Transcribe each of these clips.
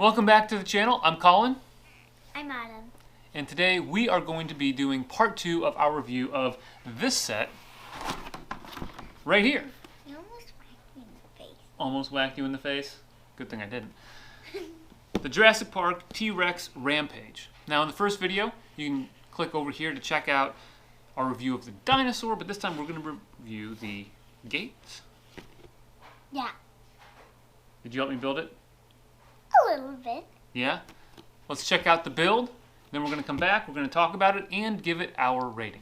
Welcome back to the channel. I'm Colin. I'm Adam. And today we are going to be doing part 2 of our review of this set right here. You almost whacked me in the face. Almost whacked you in the face? Good thing I didn't. The Jurassic Park T-Rex Rampage. Now in the first video, you can click over here to check out our review of the dinosaur, but this time we're going to review the gates. Yeah, Did you help me build it? a little bit. Yeah? Let's check out the build, then we're going to come back, we're going to talk about it, and give it our rating.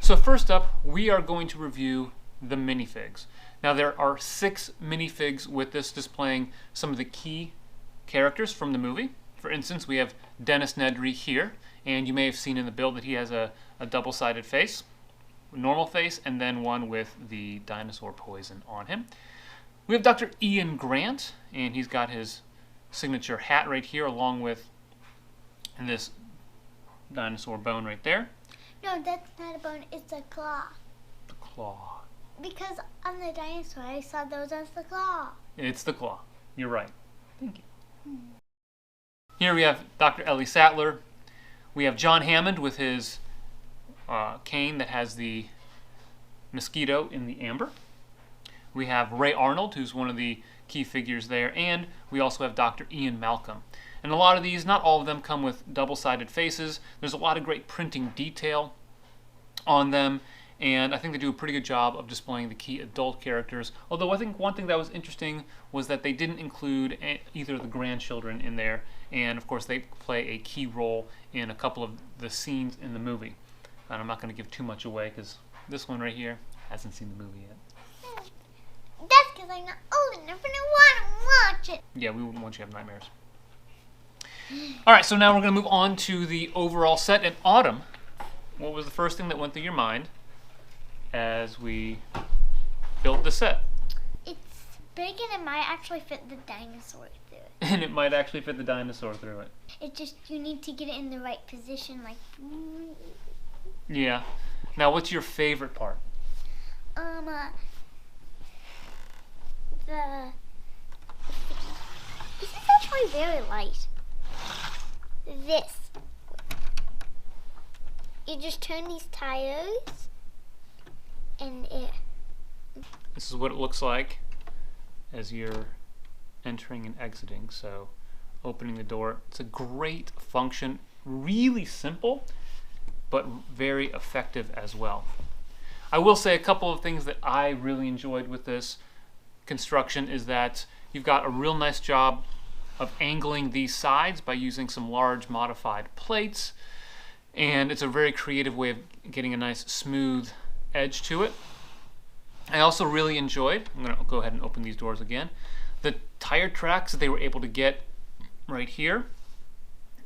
So first up, we are going to review the minifigs. Now there are 6 minifigs with this, displaying some of the key characters from the movie. For instance, we have Dennis Nedry here, and you may have seen in the build that he has a double-sided face, normal face, and then one with the dinosaur poison on him. We have Dr. Ian Grant, and he's got his signature hat right here, along with this dinosaur bone right there. No, that's not a bone, it's a claw. The claw. Because on the dinosaur, I saw those as the claw. It's the claw. You're right. Thank you. Here we have Dr. Ellie Sattler. We have John Hammond with his cane that has the mosquito in the amber. We have Ray Arnold, who's one of the key figures there. And we also have Dr. Ian Malcolm. And a lot of these, not all of them, come with double-sided faces. There's a lot of great printing detail on them, and I think they do a pretty good job of displaying the key adult characters. Although I think one thing that was interesting was that they didn't include either of the grandchildren in there, and of course they play a key role in a couple of the scenes in the movie. And I'm not going to give too much away because this one right here hasn't seen the movie yet. That's because I'm not old enough and I want to watch it. Yeah, we wouldn't want you to have nightmares. Alright, so now we're going to move on to the overall set. And Autumn, what was the first thing that went through your mind as we built the set? It's big and it might actually fit the dinosaur through it. And it might actually fit the dinosaur through it. It's just, you need to get it in the right position, like... Yeah. Now, what's your favorite part? This is actually very light. This. You just turn these tires and it... This is what it looks like as you're entering and exiting. So opening the door. It's a great function. Really simple, but very effective as well. I will say a couple of things that I really enjoyed with this construction is that you've got a real nice job of angling these sides by using some large modified plates, and it's a very creative way of getting a nice smooth edge to it. I also really enjoyed, I'm going to go ahead and open these doors again, the tire tracks that they were able to get right here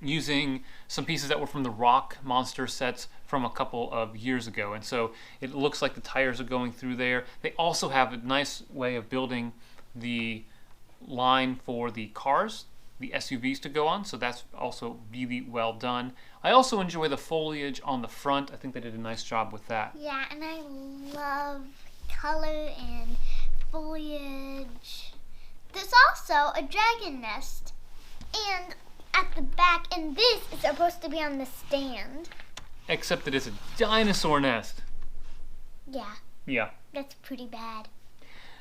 using some pieces that were from the Rock Monster sets from a couple of years ago, and so it looks like the tires are going through there. They also have a nice way of building the line for the cars, the SUVs to go on, so that's also really well done. I also enjoy the foliage on the front. I think they did a nice job with that. Yeah, and I love color and foliage. There's also a dragon nest, and at the back, and this is supposed to be on the stand. Except that it's a dinosaur nest. Yeah. Yeah. That's pretty bad.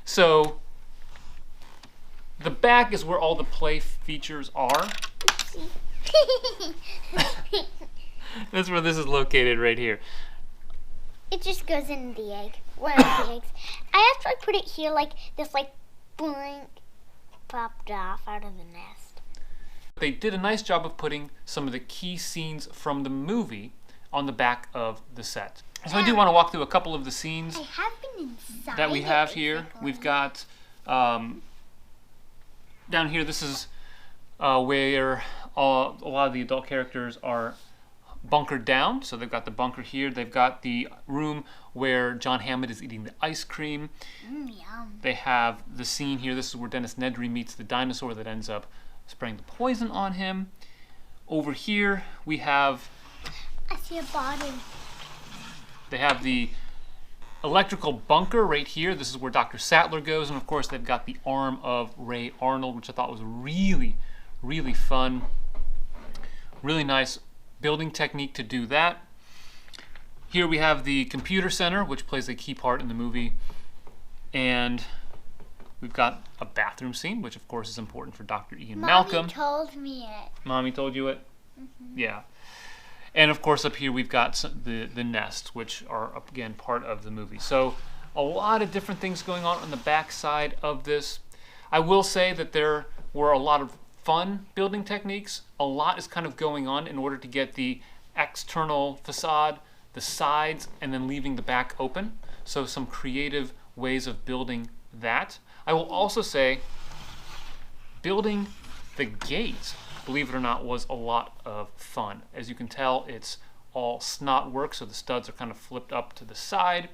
So the back is where all the play features are. That's where this is located right here. It just goes in the egg. One of the eggs. I actually put it here like this, like blank popped off out of the nest. They did a nice job of putting some of the key scenes from the movie on the back of the set. So I do want to walk through a couple of the scenes I have been inside that we have it, here. basically. We've got down here, this is where a lot of the adult characters are bunkered down. So they've got the bunker here. They've got the room where John Hammond is eating the ice cream. Yum. They have the scene here. This is where Dennis Nedry meets the dinosaur that ends up spraying the poison on him. Over here, we have... I see a body. They have the electrical bunker right here. This is where Dr. Sattler goes. And of course, they've got the arm of Ray Arnold, which I thought was really, really fun. Really nice building technique to do that. Here we have the computer center, which plays a key part in the movie. And we've got a bathroom scene, which of course is important for Dr. Ian Malcolm. Mommy told me it. Mommy told you it? Mm-hmm. Yeah. And of course up here we've got the nest, which are, again, part of the movie. So a lot of different things going on the back side of this. I will say that there were a lot of fun building techniques. A lot is kind of going on in order to get the external facade, the sides, and then leaving the back open. So some creative ways of building that. I will also say building the gate, believe it or not, was a lot of fun. As you can tell, it's all snot work, so the studs are kind of flipped up to the side,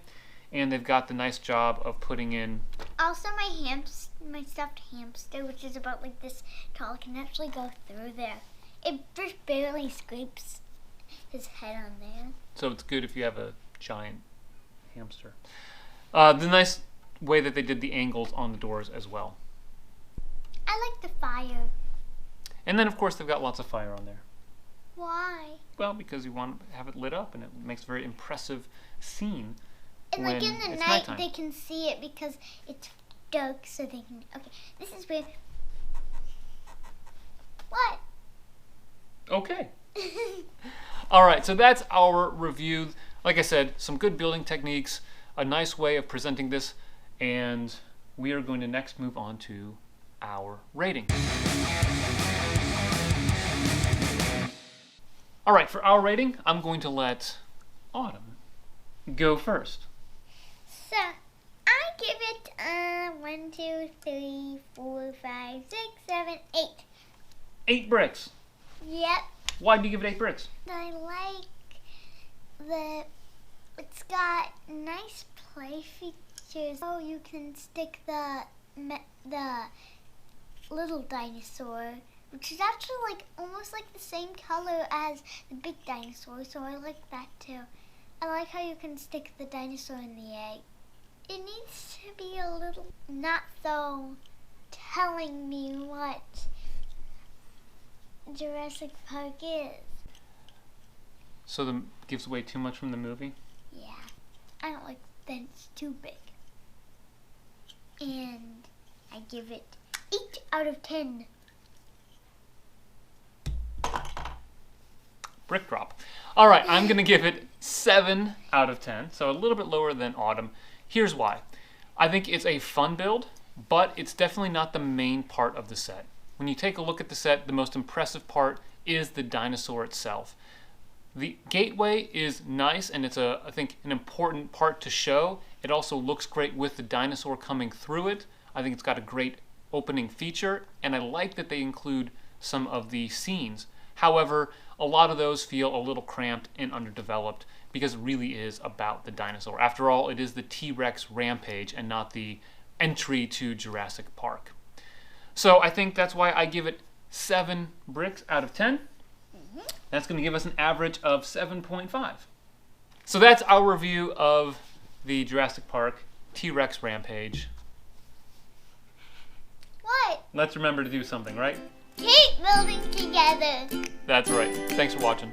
and they've got the nice job of putting in. Also, my stuffed hamster, which is about like this tall, can actually go through there. It just barely scrapes his head on there. So it's good if you have a giant hamster. The nice way that they did the angles on the doors as well. I like the fire. And then, of course, they've got lots of fire on there. Why? Well, because you want to have it lit up, and it makes a very impressive scene. And like in the night, nighttime. they can see it because it's dark, so they can. Okay, this is weird. What? Okay. All right, so that's our review. Like I said, some good building techniques, a nice way of presenting this, and we are going to next move on to our rating. All right, for our rating, I'm going to let Autumn go first. So, I give it 1, 2, 3, 4, 5, 6, 7, 8. 8 bricks. Yep. Why do you give it 8 bricks? I like it's got nice play features. Oh, you can stick the little dinosaur, which is actually like almost like the same color as the big dinosaur, so I like that too. I like how you can stick the dinosaur in the egg. It needs to be a little not so telling me what Jurassic Park is. So the gives away too much from the movie? Yeah. I don't like that it's too big. And I give it 8 out of 10. Brick drop. All right, I'm going to give it 7 out of 10, so a little bit lower than Autumn. Here's why. I think it's a fun build, but it's definitely not the main part of the set. When you take a look at the set, the most impressive part is the dinosaur itself. The gateway is nice, and it's I think an important part to show. It also looks great with the dinosaur coming through it. I think it's got a great opening feature, and I like that they include some of the scenes. However, a lot of those feel a little cramped and underdeveloped because it really is about the dinosaur. After all, it is the T-Rex Rampage and not the entry to Jurassic Park. So I think that's why I give it 7 bricks out of 10. That's going to give us an average of 7.5. So that's our review of the Jurassic Park T-Rex Rampage. What? Let's remember to do something, right? Keep building together. That's right. Thanks for watching.